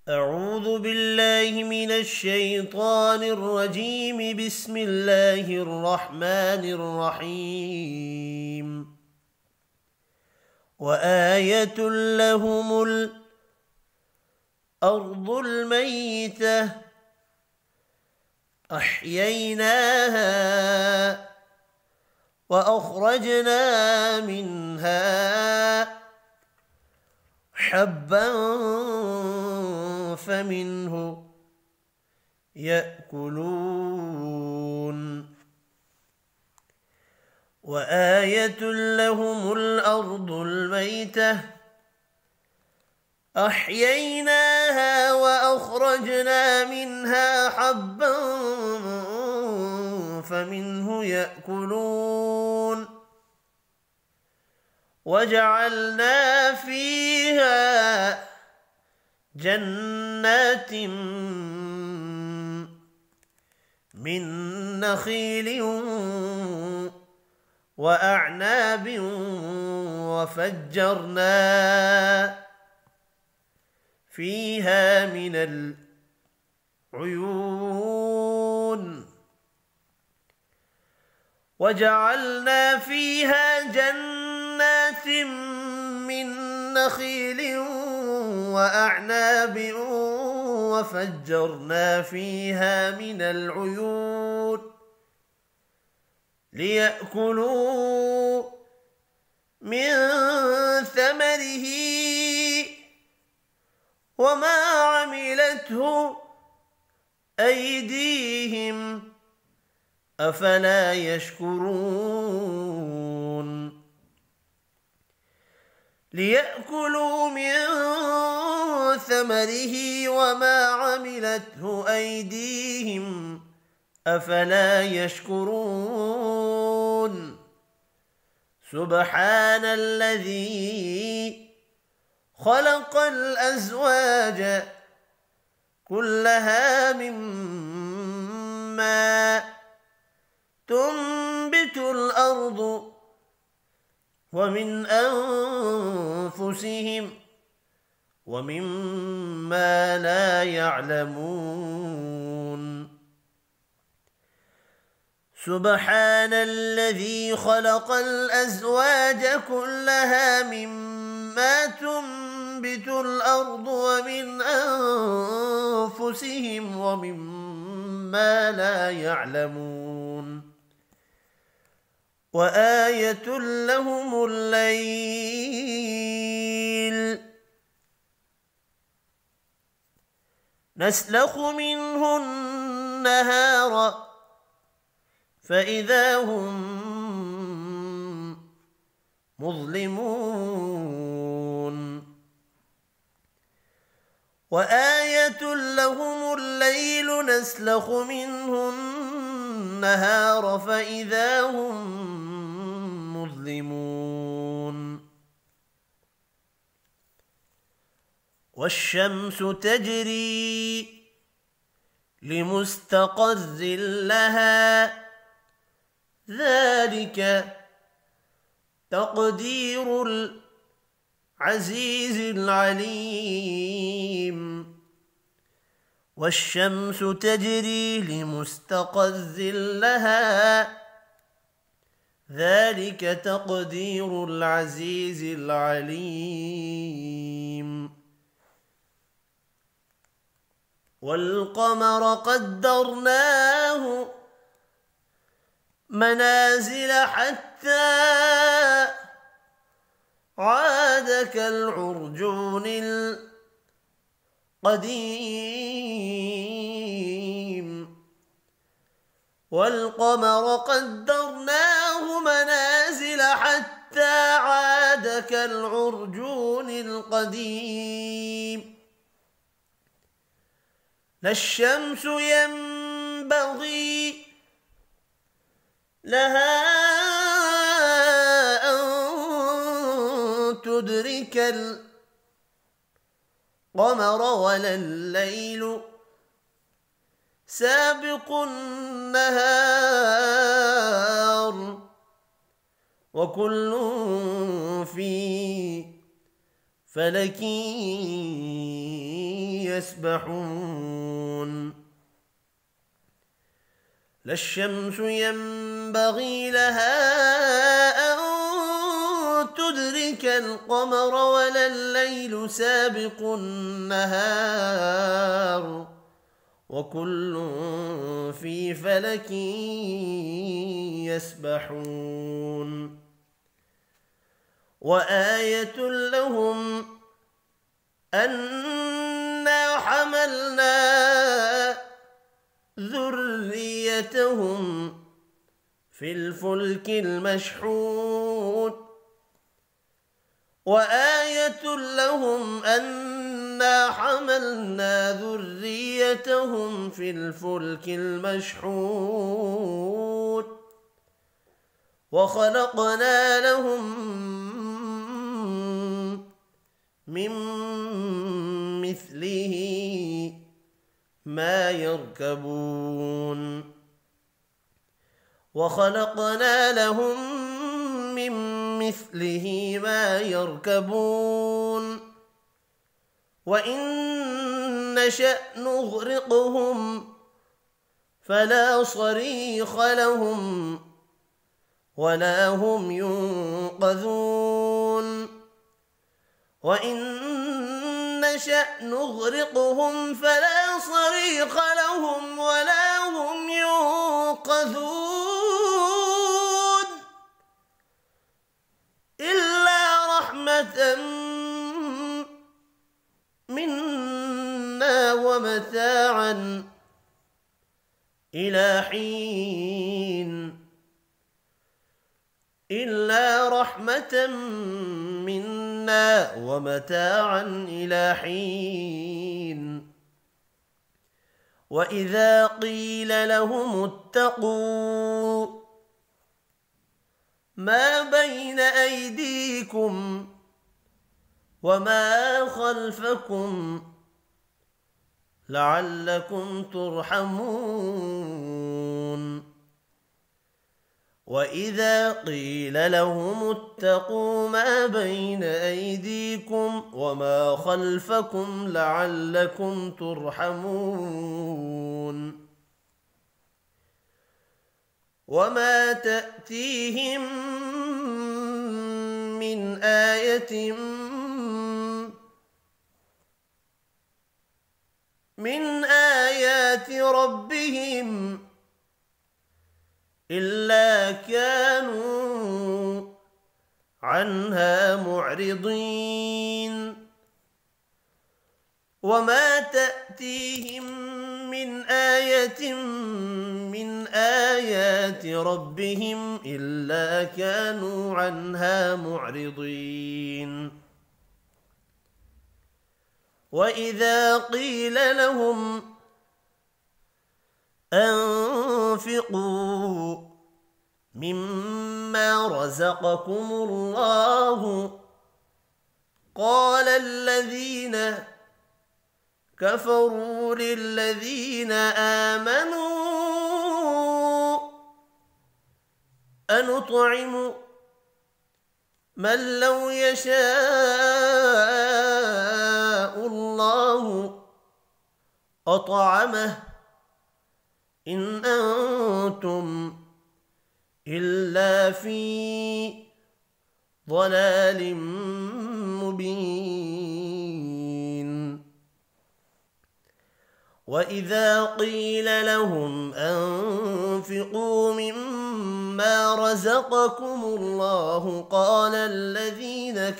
أعوذ بالله من الشيطان الرجيم. بسم الله الرحمن الرحيم. وآية لهم الأرض الميتة أحييناها وأخرجنا منها حبا فمنه يأكلون. وآية لهم الأرض الميتة أحييناها وأخرجنا منها حبا فمنه يأكلون. وجعلنا فيها جنات من نخيل وأعناب وفجرنا فيها من العيون. وجعلنا فيها جنات من نخيل وأعناب وفجرنا فيها من العيون ليأكلوا من ثمره وما عملته أيديهم أفلا يشكرون. ليأكلوا من ثمره وما عملته أيديهم أفلا يشكرون. سبحان الذي خلق الأزواج كلها مما تنبت الأرض ومن أنفسهم ومما لا يعلمون. سبحان الذي خلق الأزواج كلها مما تنبت الأرض ومن أنفسهم ومما لا يعلمون. وآية لهم الليل نسلخ منه النهار فإذا هم مظلمون. وآية لهم الليل نسلخ منه النهار فإذا هم مظلمون. والشمس تجري لمستقر لها ذلك تقدير العزيز العليم. والشمس تجري لمستقر لها ذلك تقدير العزيز العليم. والقمر قدرناه منازل حتى عاد كالعرجون القديم. والقمر قدرناه منازل حتى عاد كالعرجون القديم. لا الشمس ينبغي لها أن تدرك القمر ولا الليل سابق النهار وكل في فلك يسبحون لا الشمس ينبغي لها أن تدرك القمر ولا الليل سابق النهار وكل في فلك يسبحون وآية لهم أنا حملنا ذريتهم في الفلك المشحون وآية لهم أنا حملنا ذريتهم في الفلك المشحون وخلقنا لهم من مثله ما يركبون وخلقنا لهم من مثله ما يركبون وإن نشأ نغرقهم فلا صريخ لهم ولا هم ينقذون وإن نشأ نغرقهم فلا صريخ لهم ولا هم ينقذون إلا رحمة منا ومتاعا إلى حين إلا رحمة منا ومتاعا إلى حين وإذا قيل لهم اتقوا ما بين أيديكم وما خلفكم لعلكم ترحمون وإذا قيل لهم اتقوا ما بين أيديكم وما خلفكم لعلكم ترحمون وما تأتيهم من آية من آيات ربهم إلا كانوا عنها معرضين وما تأتيهم من آية من آيات ربهم إلا كانوا عنها معرضين وإذا قيل لهم أنفقوا مما رزقكم الله قال الذين كفروا للذين آمنوا أنطعم من لو يشاء الله أطعمه إن أنتم إلا في ضلال مبين وإذا قيل لهم أنفقوا مما رزقكم الله قال الذين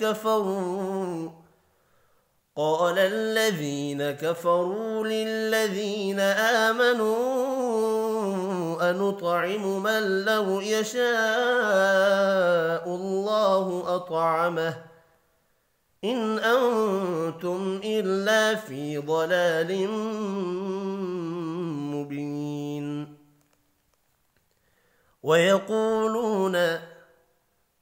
كفروا للذين آمنوا أنطعم من لو يشاء الله أطعمه إن أنتم إلا في ضلال مبين ويقولون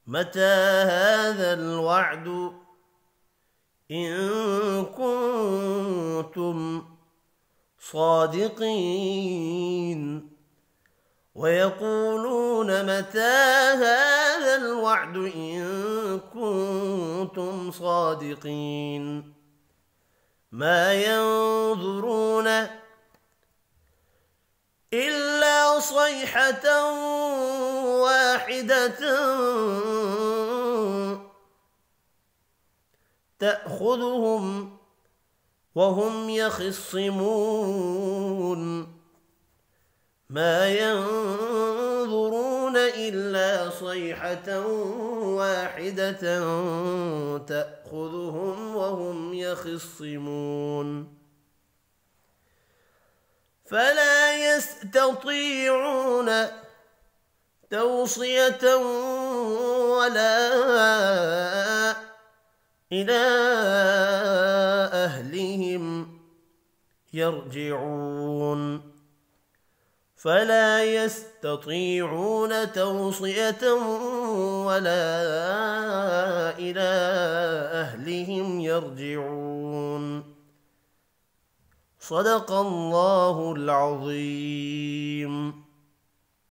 متى هذا الوعد إن كنتم صادقين ويقولون متى هذا الوعد إن كنتم صادقين ما ينظرون إلا صيحة واحدة تأخذهم وهم يخصمون ما ينظرون إلا صيحة واحدة تأخذهم وهم يخصمون فلا يستطيعون توصية ولا إلى أهلهم يرجعون فلا يستطيعون توصية ولا إلى أهلهم يرجعون صدق الله العظيم.